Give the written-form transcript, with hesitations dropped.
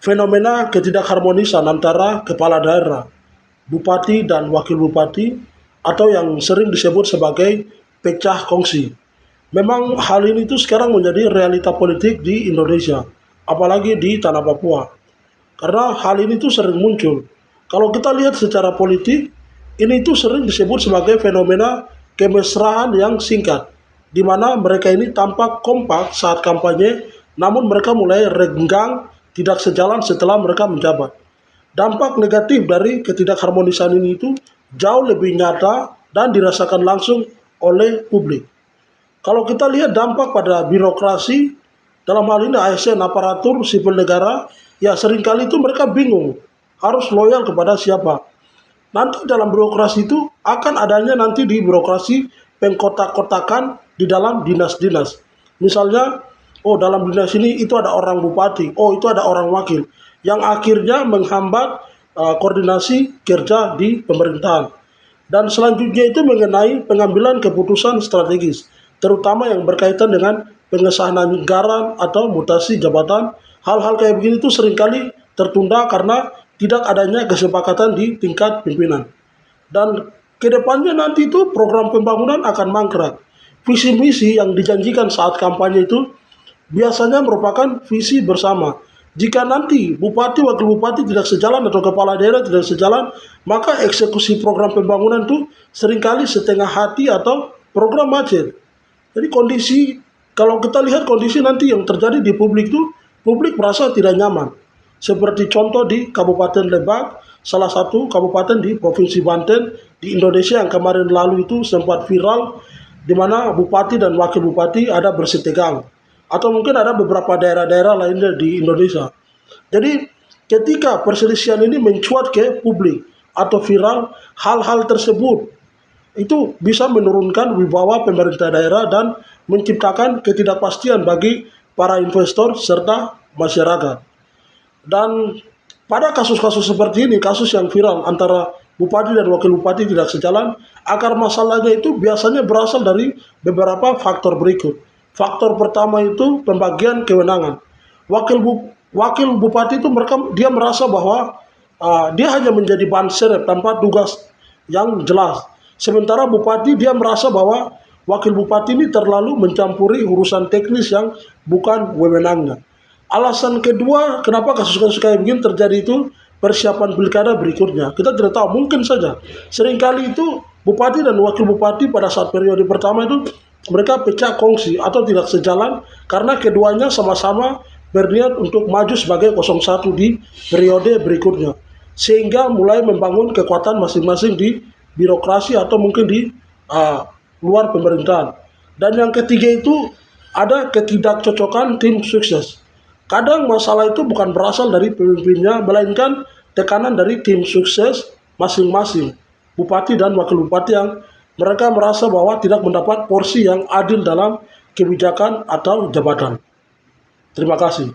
fenomena ketidakharmonisan antara kepala daerah, bupati dan wakil bupati atau yang sering disebut sebagai pecah kongsi. Memang hal ini tuh sekarang menjadi realita politik di Indonesia, apalagi di tanah Papua. Karena hal ini tuh sering muncul. Kalau kita lihat secara politik, ini tuh sering disebut sebagai fenomena kemesraan yang singkat, di mana mereka ini tampak kompak saat kampanye, namun mereka mulai renggang, tidak sejalan setelah mereka menjabat. Dampak negatif dari ketidakharmonisan ini itu jauh lebih nyata dan dirasakan langsung oleh publik. Kalau kita lihat dampak pada birokrasi, dalam hal ini ASN aparatur sipil negara, ya seringkali itu mereka bingung harus loyal kepada siapa. Nanti dalam birokrasi itu akan adanya nanti di birokrasi pengkotak-kotakan di dalam dinas-dinas. Misalnya, oh dalam dinas ini itu ada orang bupati, oh itu ada orang wakil, yang akhirnya menghambat koordinasi kerja di pemerintahan. Dan selanjutnya itu mengenai pengambilan keputusan strategis, terutama yang berkaitan dengan pengesahan anggaran atau mutasi jabatan. Hal-hal kayak begini itu seringkali tertunda karena tidak adanya kesepakatan di tingkat pimpinan. Dan kedepannya nanti itu program pembangunan akan mangkrak. Visi misi yang dijanjikan saat kampanye itu biasanya merupakan visi bersama. Jika nanti bupati, wakil bupati tidak sejalan atau kepala daerah tidak sejalan, maka eksekusi program pembangunan itu seringkali setengah hati atau program macet. Jadi kondisi, kalau kita lihat kondisi nanti yang terjadi di publik itu, publik merasa tidak nyaman. Seperti contoh di Kabupaten Lebak, salah satu kabupaten di Provinsi Banten di Indonesia yang kemarin lalu itu sempat viral, di mana bupati dan wakil bupati ada bersitegang. Atau mungkin ada beberapa daerah-daerah lainnya di Indonesia. Jadi ketika perselisihan ini mencuat ke publik atau viral, hal-hal tersebut itu bisa menurunkan wibawa pemerintah daerah dan menciptakan ketidakpastian bagi para investor serta masyarakat. Dan pada kasus-kasus seperti ini, kasus yang viral antara bupati dan wakil bupati tidak sejalan, akar masalahnya itu biasanya berasal dari beberapa faktor berikut. Faktor pertama itu pembagian kewenangan. Wakil bupati itu dia merasa bahwa dia hanya menjadi ban serep tanpa tugas yang jelas. Sementara bupati dia merasa bahwa wakil bupati ini terlalu mencampuri urusan teknis yang bukan wewenangnya. Alasan kedua kenapa kasus-kasus kayak begini terjadi itu persiapan pilkada berikutnya. Kita tidak tahu, mungkin saja. Seringkali itu bupati dan wakil bupati pada saat periode pertama itu mereka pecah kongsi atau tidak sejalan karena keduanya sama-sama berniat untuk maju sebagai 01 di periode berikutnya. Sehingga mulai membangun kekuatan masing-masing di birokrasi atau mungkin di luar pemerintahan. Dan yang ketiga itu ada ketidakcocokan tim sukses. Kadang masalah itu bukan berasal dari pemimpinnya, melainkan tekanan dari tim sukses masing-masing, bupati dan wakil bupati yang mereka merasa bahwa tidak mendapat porsi yang adil dalam kebijakan atau jabatan. Terima kasih.